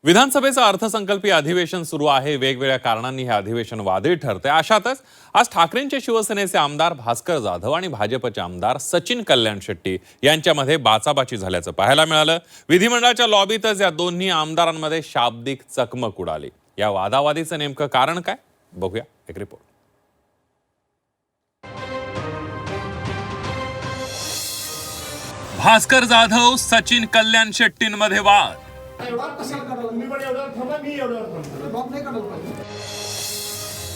विधानसभेचं अर्थसंकल्पीय अधिवेशन सुरू आहे. वेगवेगळ्या कारणांनी हे अधिवेशन वादळी ठरते. अशातच आज ठाकरेंचे शिवसेनेचे आमदार भास्कर जाधव आणि भाजपचे आमदार सचिन कल्याण शेट्टी यांच्यामध्ये बाचाबाची झाल्याचं पाहायला मिळालं. विधिमंडळाच्या लॉबीतच या दोन्ही आमदारांमध्ये शाब्दिक चकमक उडाली. या वादावादीचं नेमकं कारण काय, बघूया एक रिपोर्ट. भास्कर जाधव सचिन कल्याण शेट्टींमध्ये वाद.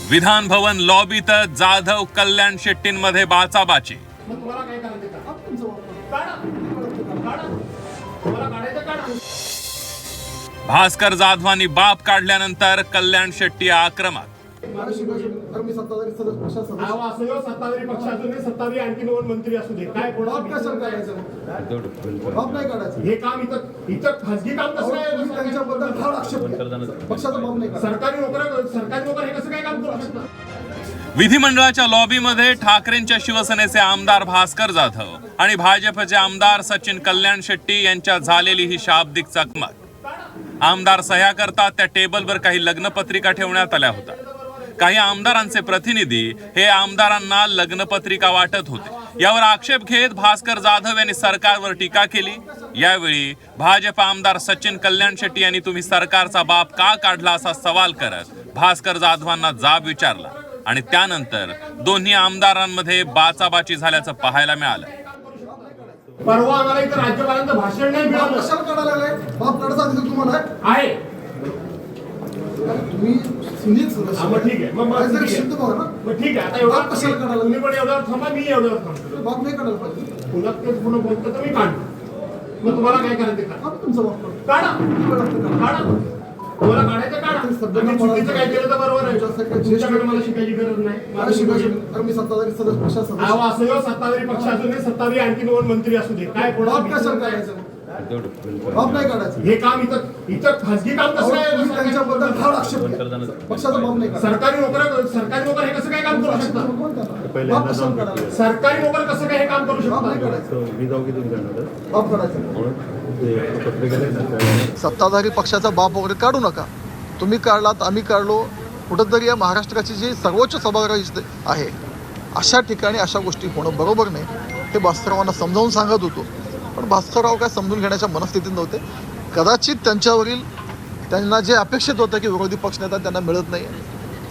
विधान भवन लॉबीत जाधव कल्याण शेट्टींमध्ये बाचाबाची. भास्कर जाधवांनी बाप काढल्यानंतर कल्याण शेट्टी आक्रमक. सत्ताधारी आणखी दोन मंत्री असू दे, काय हे काम इथं खासगी काम कसं सरकारी नोकर हे कसं काय काम करू शकतात. विधिमंडळाच्या लॉबीमध्ये ठाकरेंच्या शिवसेनेचे आमदार भास्कर जाधव आणि भाजपचे आमदार सचिन कल्याण शेट्टी यांच्यात झालेली ही शाब्दिक चकमक. आमदार सह्या करतात त्या टेबलवर काही लग्नपत्रिका ठेवण्यात आल्या होत्या. काही आमदारांचे प्रतिनिधी हे आमदारांना लग्नपत्रिका वाटत होते. यावर आक्षेप घेत भास्कर जाधव यांनी सरकारवर टीका केली. यावेळी भाजप आमदार सचिन कल्याण शेट्टी यांनी तुम्ही सरकारचा बाप का काढला असा सवाल करत भास्कर जाधवांना जाब विचारला आणि त्यानंतर दोन्ही आमदारांमध्ये बाचाबाची झाल्याचं पाहायला मिळालं. परवा आम्हाला इथं राज्यपालांचं भाषण नाही मिळालं. कशाला काढायला लागलाय? बाप काढायचा अधिकार तुम्हाला आहे. तुम्ही सुनील सदस्य. मग ठीक आहे, मग शिंदे भाऊ ना. मग ठीक आहे. आता एवढा बाप कशाला काढायला तुम्ही पण एवढ्यावर थांबा, मी एवढ्यावर थांबतो. बाप नाही काढायला पाहिजे. पुन्हा तेच पुन्हा बोलतो तर मी काढतो. मग तुम्हाला काय करायचं का? बाप तुमचा बाप काढा. काढा. तुम्हाला काढायचं काढा. मी चुकीचं काय केलं तर बरोबर आहे. तुमच्याकडे मला शिकायची गरज नाही. मला शिकायची. मी सत्ताधारी सदस्य. असं सत्ताधारी पक्ष असू दे, सत्ताधारी आणखी दोन मंत्री असू दे, काय बाप कशाला काढायचं? बाप नाही काढायचं. हे काम इथं खासगी काम कसं त्यांच्याबद्दल ठाम आक्षेप घ्या. पक्षाचा बाप नाही काढायचा. सरकारी नोकर हे कसं काय काम करू शकतात. बाप कशाला काढायला? सरकारी नोकर कसं काय हे काम करू बाप नाही शकतात. काढायचं. बाप काढायचं. सत्ताधारी पक्षाचा बाप वगैरे काढू नका. तुम्ही काढलात, आम्ही काढलो. कुठंतरी या महाराष्ट्राची जी सर्वोच्च सभागृह आहे अशा ठिकाणी अशा गोष्टी होणं बरोबर नाही. हे भास्कररावांना समजावून सांगत होतो, पण भास्करराव काय समजून घेण्याच्या मनस्थितीत नव्हते. कदाचित त्यांना जे अपेक्षित होतं की विरोधी पक्षनेता त्यांना मिळत नाही.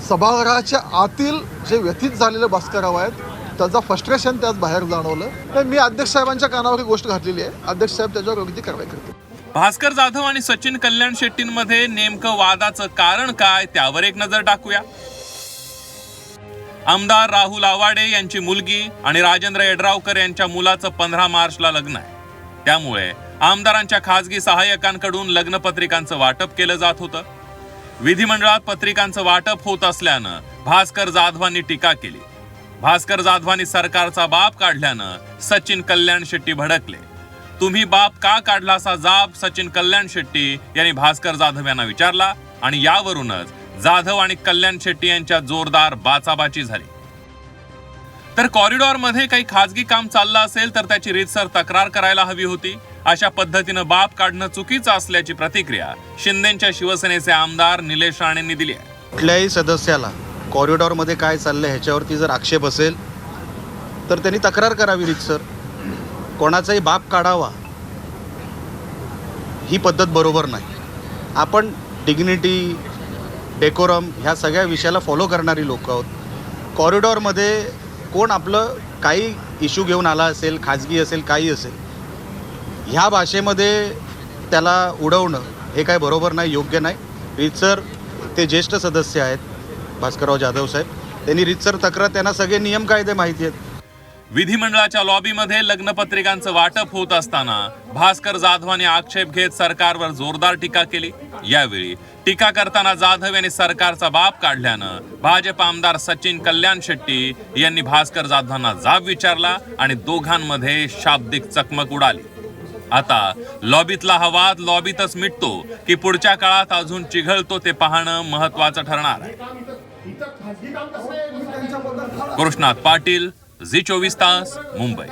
सभागृहाच्या आतील जे व्यथित झालेले भास्करराव आहेत त्याचा फ्रस्ट्रेशन त्यात बाहेर जाणवलं. तर मी अध्यक्ष साहेबांच्या कानावर ही गोष्ट घातलेली आहे. अध्यक्ष साहेब त्याच्यावर योग्य ती कारवाई करतील. भास्कर जाधव आणि सचिन कल्याण शेट्टींमध्ये नेमकं वादाचं कारण काय, त्यावर एक नजर टाकूया. आमदार राहुल आवाडे यांची मुलगी आणि राजेंद्र येड्रावकर यांच्या मुलाचं 15 मार्चला लग्न आहे. त्यामुळे आमदारांच्या खासगी सहाय्यकांकडून लग्नपत्रिकांचं वाटप केलं जात होतं. विधिमंडळात पत्रिकांचं वाटप होत असल्यानं भास्कर जाधवांनी टीका केली. भास्कर जाधवांनी सरकारचा बाप काढल्यानं सचिन कल्याण शेट्टी भडकले. तुम्ही बाप का काढला असा जाब सचिन कल्याण शेट्टी यांनी भास्कर जाधव यांना विचारला आणि यावरूनच जाधव आणि कल्याण शेट्टी यांच्यात जोरदार बाचाबाची झाली. तर कॉरिडॉरमध्ये काही खासगी काम चाललं असेल तर त्याची रीतसर तक्रार करायला हवी होती. अशा पद्धतीनं बाप काढणं चुकीचं असल्याची प्रतिक्रिया शिंदेच्या शिवसेनेचे आमदार निलेश राणेंनी दिली आहे. कुठल्याही सदस्याला कॉरिडॉरमध्ये काय चाललंय ह्याच्यावरती जर आक्षेप असेल तर त्यांनी तक्रार करावी रीतसर. कोणाचाही बाप काढावा ही पद्धत बरोबर नाही. आपण डिग्निटी, डेकोरम ह्या सगळ्या विषयाला फॉलो करणारी लोक आहोत. कॉरिडॉरमध्ये कोण आपलं काही इश्यू घेऊन आला असेल, खाजगी असेल, काही असेल, ह्या भाषेमध्ये त्याला उडवणं हे काय बरोबर नाही, योग्य नाही. रीतसर ते ज्येष्ठ सदस्य आहेत भास्करराव जाधव साहेब, त्यांनी रीतसर तक्रार, त्यांना सगळे नियम कायदे माहिती आहेत. विधिमंडळाच्या लॉबीमध्ये लग्नपत्रिकांचं वाटप होत असताना भास्कर जाधवांनी आक्षेप घेत सरकारवर जोरदार टीका केली. यावेळी टीका करताना जाधव यांनी सरकारचा बाप काढल्यानं भाजप आमदार सचिन कल्याण शेट्टी यांनी भास्कर जाधवांना जाब विचारला आणि दोघांमध्ये शाब्दिक चकमक उडाली. आता लॉबीतला हा वाद लॉबीतच मिटतो की पुढच्या काळात अजून चिघळतो ते पाहणं महत्त्वाचं ठरणार आहे. कृष्णात पाटील, झी 24 तास, मुंबई.